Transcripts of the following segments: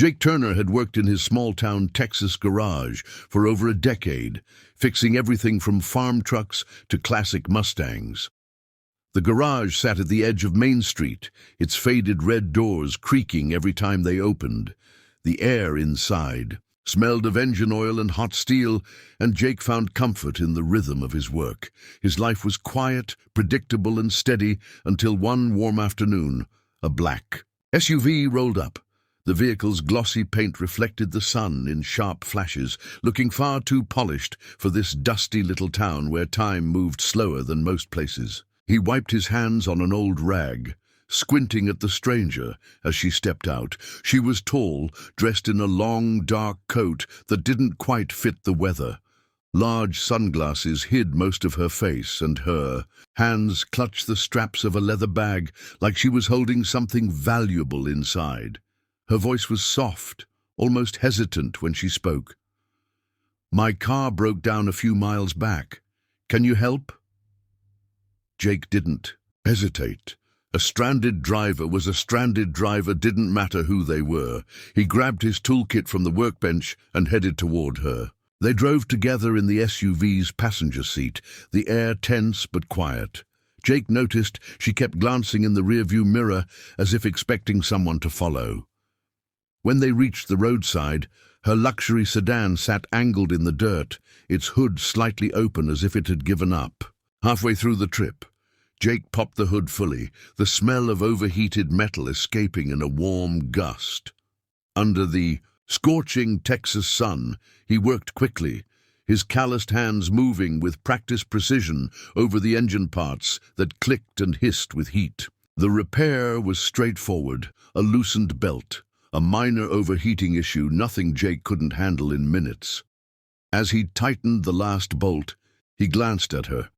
Jake Turner had worked in his small-town Texas garage for over a decade, fixing everything from farm trucks to classic Mustangs. The garage sat at the edge of Main Street, its faded red doors creaking every time they opened. The air inside smelled of engine oil and hot steel, and Jake found comfort in the rhythm of his work. His life was quiet, predictable, and steady until one warm afternoon, a black SUV rolled up. The vehicle's glossy paint reflected the sun in sharp flashes, looking far too polished for this dusty little town where time moved slower than most places. He wiped his hands on an old rag, squinting at the stranger as she stepped out. She was tall, dressed in a long, dark coat that didn't quite fit the weather. Large sunglasses hid most of her face, and her hands clutched the straps of a leather bag like she was holding something valuable inside. Her voice was soft, almost hesitant when she spoke. "My car broke down a few miles back. Can you help?" Jake didn't hesitate. A stranded driver was a stranded driver, didn't matter who they were. He grabbed his toolkit from the workbench and headed toward her. They drove together in the SUV's passenger seat, the air tense but quiet. Jake noticed she kept glancing in the rearview mirror as if expecting someone to follow. When they reached the roadside, her luxury sedan sat angled in the dirt, its hood slightly open as if it had given up. Halfway through the trip, Jake popped the hood fully, the smell of overheated metal escaping in a warm gust. Under the scorching Texas sun, he worked quickly, his calloused hands moving with practiced precision over the engine parts that clicked and hissed with heat. The repair was straightforward, a loosened belt, a minor overheating issue, nothing Jake couldn't handle in minutes. As he tightened the last bolt, he glanced at her.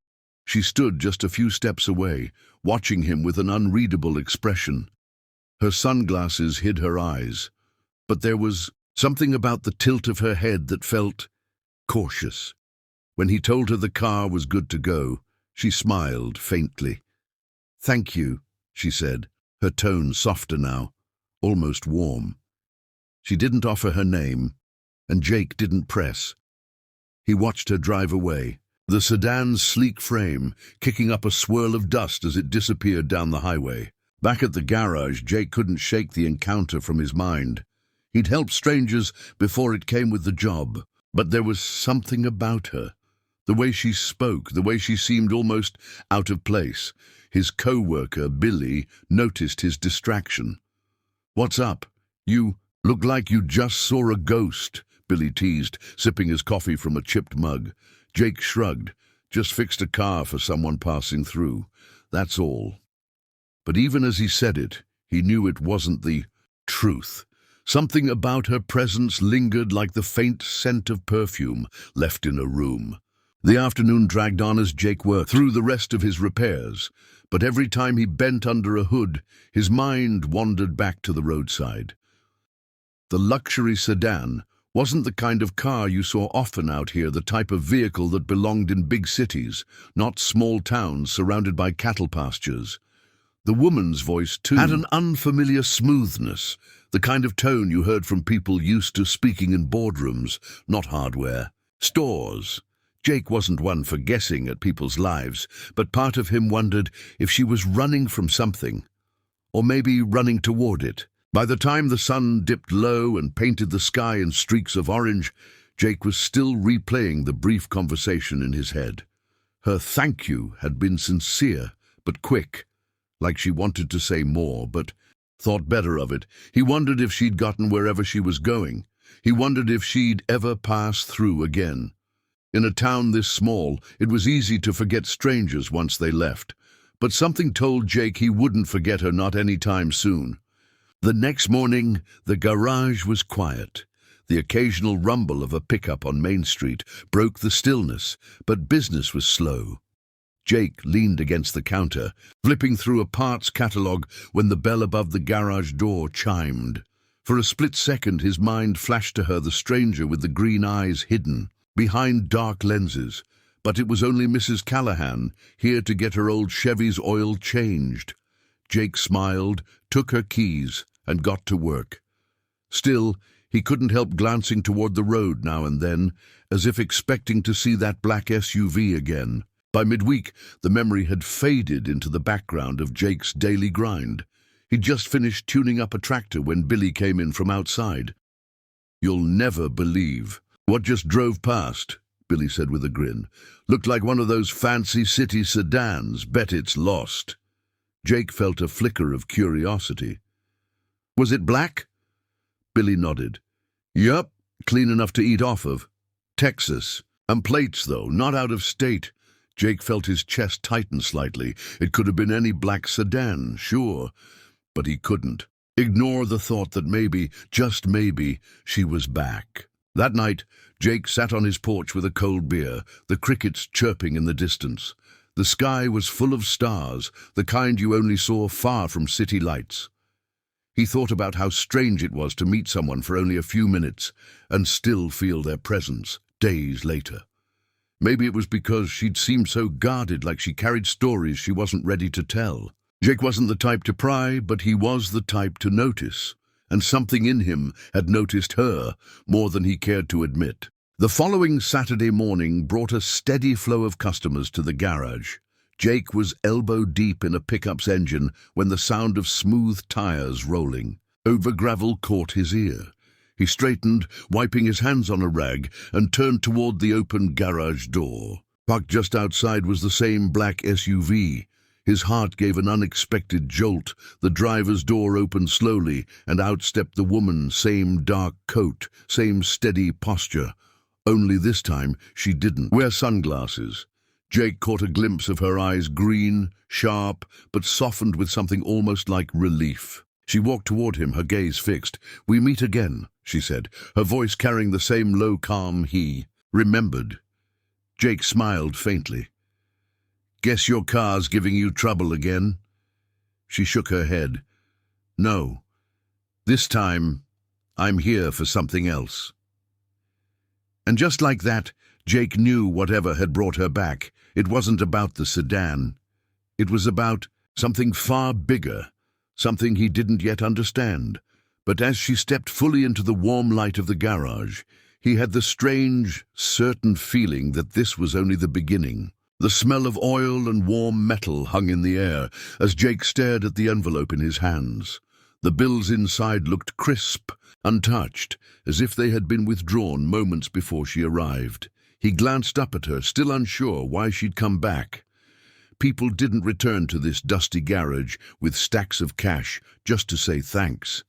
She stood just a few steps away, watching him with an unreadable expression. Her sunglasses hid her eyes, but there was something about the tilt of her head that felt cautious. When he told her the car was good to go, she smiled faintly. "Thank you," she said, her tone softer now, almost warm. She didn't offer her name, and Jake didn't press. He watched her drive away, the sedan's sleek frame kicking up a swirl of dust as it disappeared down the highway. Back at the garage, Jake couldn't shake the encounter from his mind. He'd helped strangers before it came with the job, but there was something about her. The way she spoke, the way she seemed almost out of place. His co-worker, Billy, noticed his distraction. "What's up? You look like you just saw a ghost," Billy teased, sipping his coffee from a chipped mug. Jake shrugged. "Just fixed a car for someone passing through. That's all." But even as he said it, he knew it wasn't the truth. Something about her presence lingered like the faint scent of perfume left in a room. The afternoon dragged on as Jake worked through the rest of his repairs, but every time he bent under a hood, his mind wandered back to the roadside. The luxury sedan wasn't the kind of car you saw often out here, the type of vehicle that belonged in big cities, not small towns surrounded by cattle pastures. The woman's voice, too, had an unfamiliar smoothness, the kind of tone you heard from people used to speaking in boardrooms, not hardware. Stores. Jake wasn't one for guessing at people's lives, but part of him wondered if she was running from something, or maybe running toward it. By the time the sun dipped low and painted the sky in streaks of orange, Jake was still replaying the brief conversation in his head. Her thank you had been sincere, but quick, like she wanted to say more, but thought better of it. He wondered if she'd gotten wherever she was going. He wondered if she'd ever pass through again. In a town this small, it was easy to forget strangers once they left, but something told Jake he wouldn't forget her, not any time soon. The next morning, the garage was quiet. The occasional rumble of a pickup on Main Street broke the stillness, but business was slow. Jake leaned against the counter, flipping through a parts catalog when the bell above the garage door chimed. For a split second, his mind flashed to her the stranger with the green eyes hidden behind dark lenses, but it was only Mrs. Callahan, here to get her old Chevy's oil changed. Jake smiled, took her keys, and got to work. Still, he couldn't help glancing toward the road now and then, as if expecting to see that black SUV again. By midweek, the memory had faded into the background of Jake's daily grind. He'd just finished tuning up a tractor when Billy came in from outside. "You'll never believe what just drove past," Billy said with a grin. "Looked like one of those fancy city sedans. Bet it's lost." Jake felt a flicker of curiosity. "Was it black?" Billy nodded. "Yup, clean enough to eat off of. Texas. And plates, though, not out of state." Jake felt his chest tighten slightly. It could have been any black sedan, sure, but he couldn't ignore the thought that maybe, just maybe, she was back. That night, Jake sat on his porch with a cold beer, the crickets chirping in the distance. The sky was full of stars, the kind you only saw far from city lights. He thought about how strange it was to meet someone for only a few minutes and still feel their presence days later. Maybe it was because she'd seemed so guarded, like she carried stories she wasn't ready to tell. Jake wasn't the type to pry, but he was the type to notice, and something in him had noticed her more than he cared to admit. The following Saturday morning brought a steady flow of customers to the garage. Jake was elbow-deep in a pickup's engine when the sound of smooth tires rolling over gravel caught his ear. He straightened, wiping his hands on a rag, and turned toward the open garage door. Parked just outside was the same black SUV. His heart gave an unexpected jolt. The driver's door opened slowly, and out stepped the woman, same dark coat, same steady posture. Only this time she didn't wear sunglasses. Jake caught a glimpse of her eyes, green, sharp, but softened with something almost like relief. She walked toward him, her gaze fixed. "We meet again," she said, her voice carrying the same low calm he remembered. Jake smiled faintly. "Guess your car's giving you trouble again?" She shook her head. "No. This time, I'm here for something else." And just like that, Jake knew whatever had brought her back. It wasn't about the sedan. It was about something far bigger, something he didn't yet understand. But as she stepped fully into the warm light of the garage, he had the strange, certain feeling that this was only the beginning. The smell of oil and warm metal hung in the air as Jake stared at the envelope in his hands. The bills inside looked crisp, untouched, as if they had been withdrawn moments before she arrived. He glanced up at her, still unsure why she'd come back. People didn't return to this dusty garage with stacks of cash just to say thanks.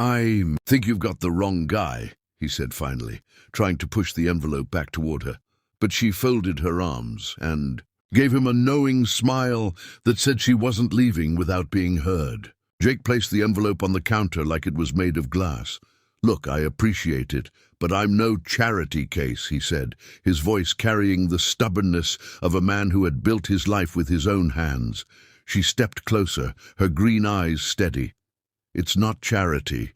"I think you've got the wrong guy," he said finally, trying to push the envelope back toward her. But she folded her arms and gave him a knowing smile that said she wasn't leaving without being heard. Jake placed the envelope on the counter like it was made of glass. "Look, I appreciate it, but I'm no charity case," he said, his voice carrying the stubbornness of a man who had built his life with his own hands. She stepped closer, her green eyes steady. "It's not charity.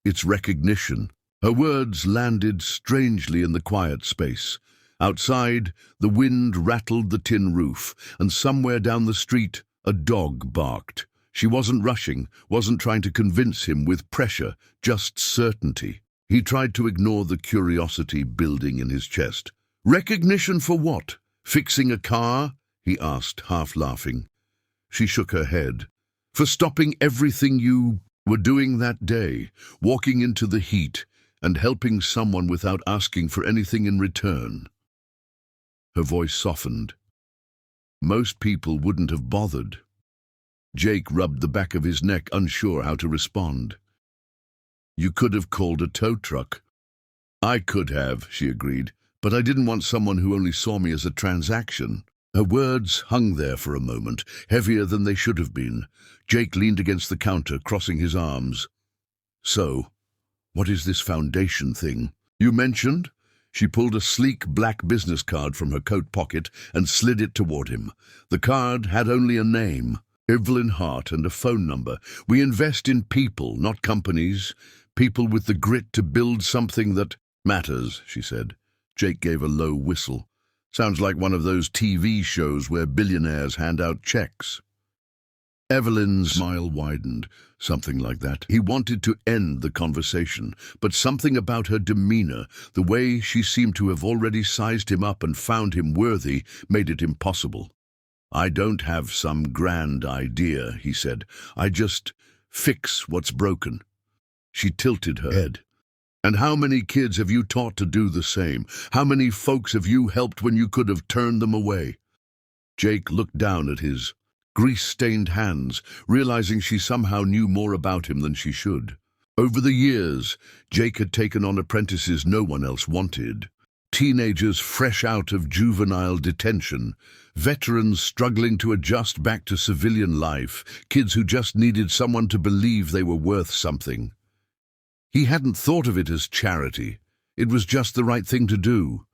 It's recognition." Her words landed strangely in the quiet space. Outside, the wind rattled the tin roof, and somewhere down the street, a dog barked. She wasn't rushing, wasn't trying to convince him with pressure, just certainty. He tried to ignore the curiosity building in his chest. "Recognition for what? Fixing a car?" he asked, half laughing. She shook her head. "For stopping everything you were doing that day, walking into the heat, and helping someone without asking for anything in return." Her voice softened. "Most people wouldn't have bothered." Jake rubbed the back of his neck, unsure how to respond. "You could have called a tow truck." "I could have," she agreed, "but I didn't want someone who only saw me as a transaction." Her words hung there for a moment, heavier than they should have been. Jake leaned against the counter, crossing his arms. "So, what is this foundation thing you mentioned?" She pulled a sleek black business card from her coat pocket and slid it toward him. The card had only a name, Evelyn Hart, and a phone number. "We invest in people, not companies. People with the grit to build something that matters," she said. Jake gave a low whistle. "Sounds like one of those TV shows where billionaires hand out checks." Evelyn's smile widened, something like that. He wanted to end the conversation, but something about her demeanor, the way she seemed to have already sized him up and found him worthy, made it impossible. "I don't have some grand idea," he said. "I just fix what's broken." She tilted her head. "And how many kids have you taught to do the same? How many folks have you helped when you could have turned them away?" Jake looked down at his grease-stained hands, realizing she somehow knew more about him than she should. Over the years, Jake had taken on apprentices no one else wanted. Teenagers fresh out of juvenile detention, veterans struggling to adjust back to civilian life, kids who just needed someone to believe they were worth something. He hadn't thought of it as charity. It was just the right thing to do.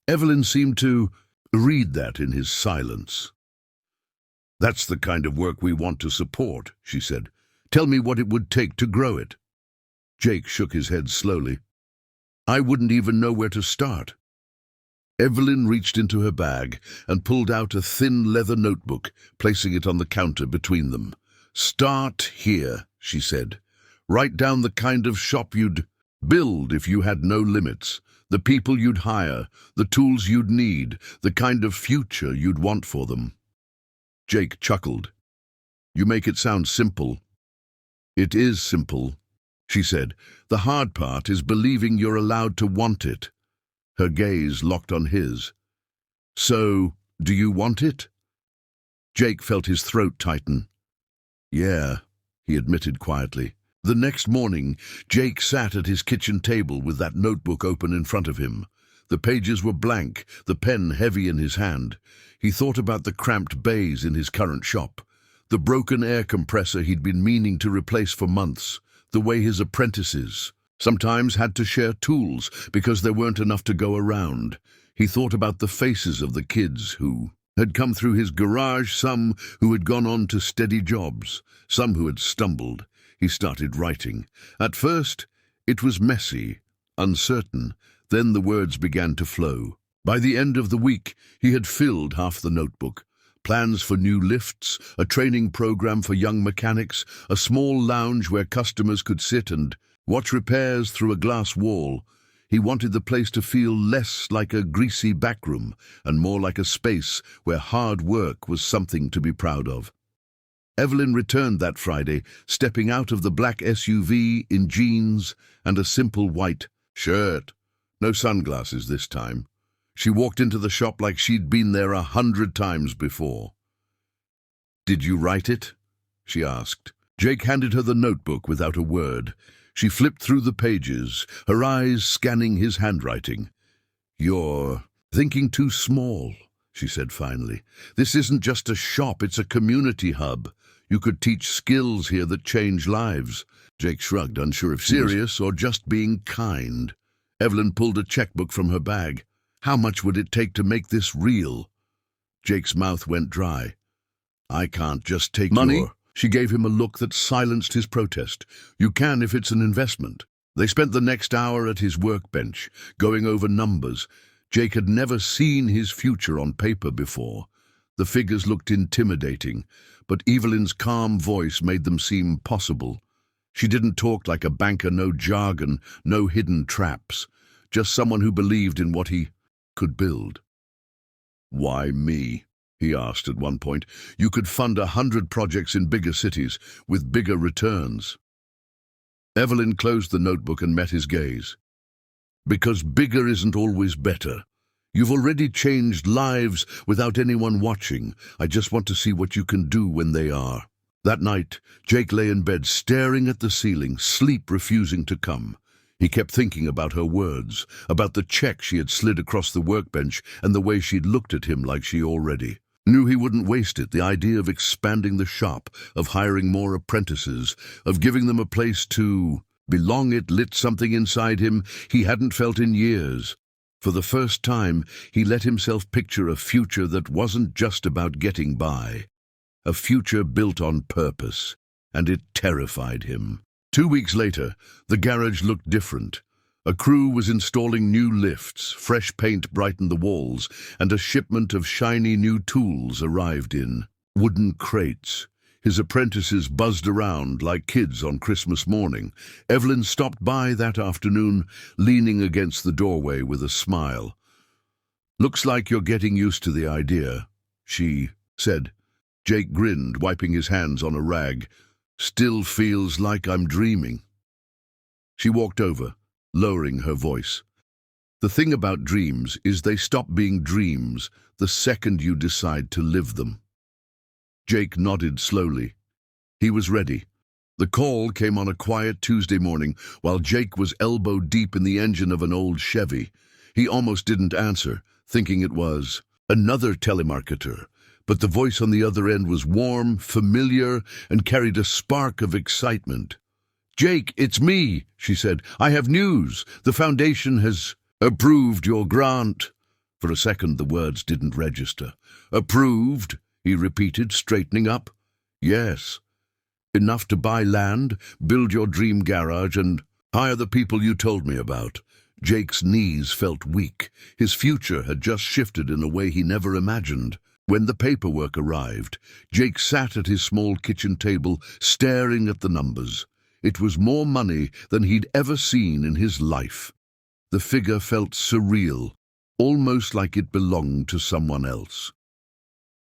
Evelyn seemed to read that in his silence. "That's the kind of work we want to support," she said. "Tell me what it would take to grow it." Jake shook his head slowly. "I wouldn't even know where to start." Evelyn reached into her bag and pulled out a thin leather notebook, placing it on the counter between them. "Start here," she said. "Write down the kind of shop you'd build if you had no limits, the people you'd hire, the tools you'd need, the kind of future you'd want for them." Jake chuckled. "You make it sound simple." "It is simple," she said. "The hard part is believing you're allowed to want it." Her gaze locked on his. "So, do you want it?" Jake felt his throat tighten. "Yeah," he admitted quietly. The next morning, Jake sat at his kitchen table with that notebook open in front of him. The pages were blank, the pen heavy in his hand. He thought about the cramped bays in his current shop, the broken air compressor he'd been meaning to replace for months, the way his apprentices sometimes had to share tools because there weren't enough to go around. He thought about the faces of the kids who had come through his garage, some who had gone on to steady jobs, some who had stumbled. He started writing. At first, it was messy, uncertain. Then the words began to flow. By the end of the week, he had filled half the notebook. Plans for new lifts, a training program for young mechanics, a small lounge where customers could sit and watch repairs through a glass wall. He wanted the place to feel less like a greasy backroom and more like a space where hard work was something to be proud of. Evelyn returned that Friday, stepping out of the black SUV in jeans and a simple white shirt. No sunglasses this time. She walked into the shop like she'd been there 100 times before. "Did you write it?" she asked. Jake handed her the notebook without a word. She flipped through the pages, her eyes scanning his handwriting. "You're thinking too small," she said finally. "This isn't just a shop, it's a community hub. You could teach skills here that change lives." Jake shrugged, unsure if she was serious or just being kind. Evelyn pulled a checkbook from her bag. "How much would it take to make this real?" Jake's mouth went dry. "I can't just take Money?" She gave him a look that silenced his protest. "You can if it's an investment." They spent the next hour at his workbench, going over numbers. Jake had never seen his future on paper before. The figures looked intimidating, but Evelyn's calm voice made them seem possible. She didn't talk like a banker, no jargon, no hidden traps, just someone who believed in what he could build. "Why me?" he asked at one point. "You could fund 100 projects in bigger cities with bigger returns." Evelyn closed the notebook and met his gaze. "Because bigger isn't always better. You've already changed lives without anyone watching. I just want to see what you can do when they are." That night, Jake lay in bed staring at the ceiling, sleep refusing to come. He kept thinking about her words, about the check she had slid across the workbench and the way she'd looked at him like she already knew he wouldn't waste it. The idea of expanding the shop, of hiring more apprentices, of giving them a place to belong, it lit something inside him he hadn't felt in years. For the first time, he let himself picture a future that wasn't just about getting by. A future built on purpose, and it terrified him. 2 weeks later, the garage looked different. A crew was installing new lifts, fresh paint brightened the walls, and a shipment of shiny new tools arrived in wooden crates. His apprentices buzzed around like kids on Christmas morning. Evelyn stopped by that afternoon, leaning against the doorway with a smile. "Looks like you're getting used to the idea," she said. Jake grinned, wiping his hands on a rag. "Still feels like I'm dreaming." She walked over, lowering her voice. "The thing about dreams is they stop being dreams the second you decide to live them." Jake nodded slowly. He was ready. The call came on a quiet Tuesday morning while Jake was elbow-deep in the engine of an old Chevy. He almost didn't answer, thinking it was another telemarketer. But the voice on the other end was warm, familiar, and carried a spark of excitement. "Jake, it's me," she said. "I have news. The Foundation has approved your grant." For a second the words didn't register. "Approved?" he repeated, straightening up. "Yes. Enough to buy land, build your dream garage, and hire the people you told me about." Jake's knees felt weak. His future had just shifted in a way he never imagined. When the paperwork arrived, Jake sat at his small kitchen table, staring at the numbers. It was more money than he'd ever seen in his life. The figure felt surreal, almost like it belonged to someone else.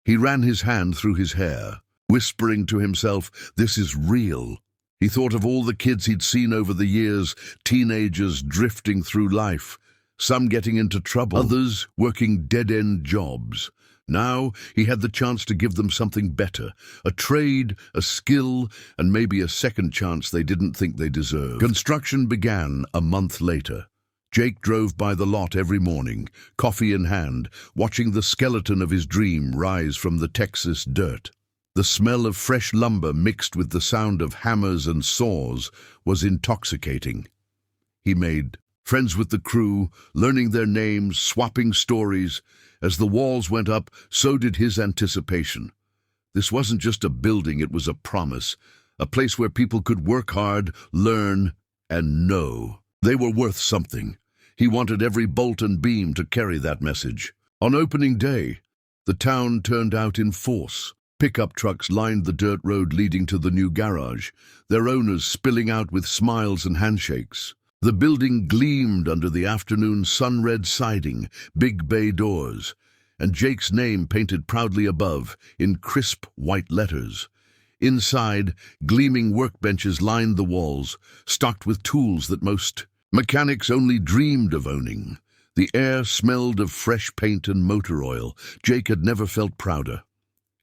He ran his hand through his hair, whispering to himself, "This is real." He thought of all the kids he'd seen over the years, teenagers drifting through life, some getting into trouble, others working dead-end jobs. Now he had the chance to give them something better, a trade, a skill, and maybe a second chance they didn't think they deserved. Construction began a month later. Jake drove by the lot every morning, coffee in hand, watching the skeleton of his dream rise from the Texas dirt. The smell of fresh lumber mixed with the sound of hammers and saws was intoxicating. He made friends with the crew, learning their names, swapping stories. As the walls went up, so did his anticipation. This wasn't just a building, it was a promise, a place where people could work hard, learn, and know they were worth something. He wanted every bolt and beam to carry that message. On opening day, the town turned out in force. Pickup trucks lined the dirt road leading to the new garage, their owners spilling out with smiles and handshakes. The building gleamed under the afternoon sun-red siding, big bay doors, and Jake's name painted proudly above in crisp white letters. Inside, gleaming workbenches lined the walls, stocked with tools that most mechanics only dreamed of owning. The air smelled of fresh paint and motor oil. Jake had never felt prouder.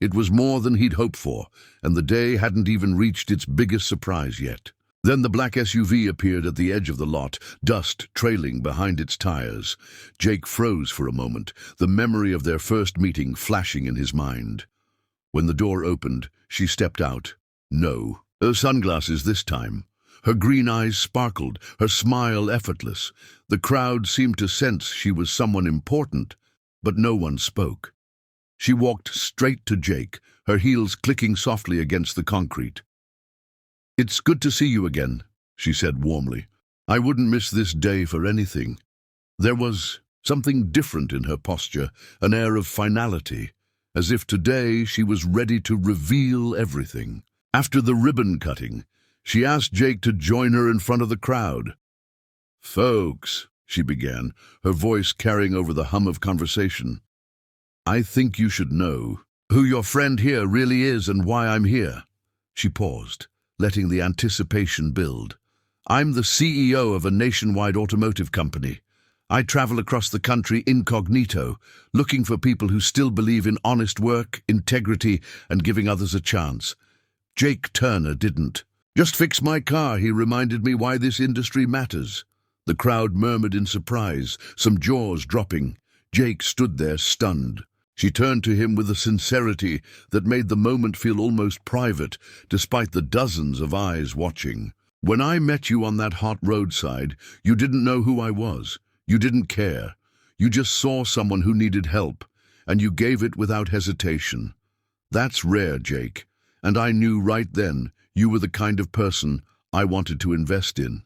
It was more than he'd hoped for, and the day hadn't even reached its biggest surprise yet. Then the black SUV appeared at the edge of the lot, dust trailing behind its tires. Jake froze for a moment, the memory of their first meeting flashing in his mind. When the door opened, she stepped out. No, her sunglasses this time. Her green eyes sparkled, her smile effortless. The crowd seemed to sense she was someone important, but no one spoke. She walked straight to Jake, her heels clicking softly against the concrete. "It's good to see you again," she said warmly. "I wouldn't miss this day for anything." There was something different in her posture, an air of finality, as if today she was ready to reveal everything. After the ribbon cutting, she asked Jake to join her in front of the crowd. "Folks," she began, her voice carrying over the hum of conversation, "I think you should know who your friend here really is and why I'm here." She paused, letting the anticipation build. "I'm the CEO of a nationwide automotive company. I travel across the country incognito, looking for people who still believe in honest work, integrity, and giving others a chance. Jake Turner didn't. Just fix my car, he reminded me why this industry matters." The crowd murmured in surprise, some jaws dropping. Jake stood there stunned. She turned to him with a sincerity that made the moment feel almost private, despite the dozens of eyes watching. "When I met you on that hot roadside, you didn't know who I was. You didn't care. You just saw someone who needed help, and you gave it without hesitation. That's rare, Jake, and I knew right then you were the kind of person I wanted to invest in."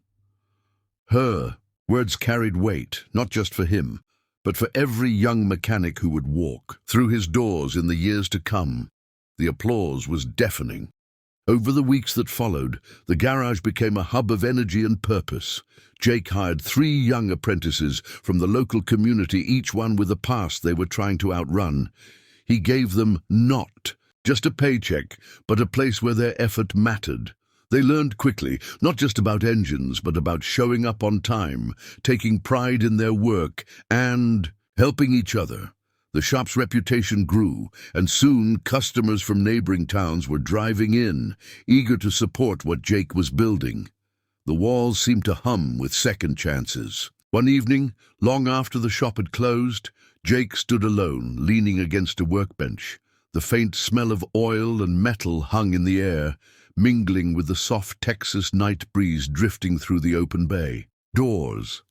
Her words carried weight, not just for him, but for every young mechanic who would walk through his doors in the years to come. The applause was deafening. Over the weeks that followed, the garage became a hub of energy and purpose. Jake hired 3 young apprentices from the local community, each one with a past they were trying to outrun. He gave them not just a paycheck, but a place where their effort mattered. They learned quickly, not just about engines, but about showing up on time, taking pride in their work, and helping each other. The shop's reputation grew, and soon customers from neighboring towns were driving in, eager to support what Jake was building. The walls seemed to hum with second chances. One evening, long after the shop had closed, Jake stood alone, leaning against a workbench. The faint smell of oil and metal hung in the air, mingling with the soft Texas night breeze drifting through the open bay. Doors.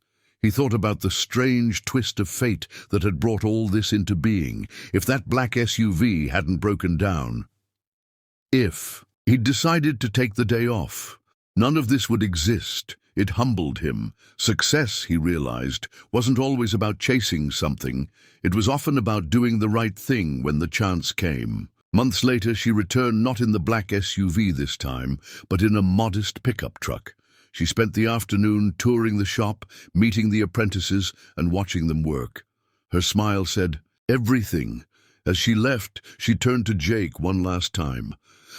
He thought about the strange twist of fate that had brought all this into being. If that black SUV hadn't broken down. If he'd decided to take the day off, none of this would exist. It humbled him. Success, he realized, wasn't always about chasing something. It was often about doing the right thing when the chance came. Months later, she returned not in the black SUV this time, but in a modest pickup truck. She spent the afternoon touring the shop, meeting the apprentices, and watching them work. Her smile said, "Everything." As she left, she turned to Jake one last time.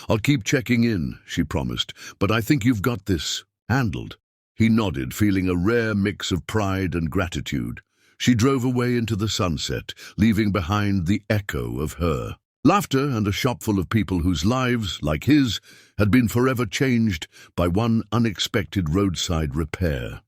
"I'll keep checking in," she promised, "but I think you've got this handled." He nodded, feeling a rare mix of pride and gratitude. She drove away into the sunset, leaving behind the echo of her laughter and a shop full of people whose lives, like his, had been forever changed by one unexpected roadside repair.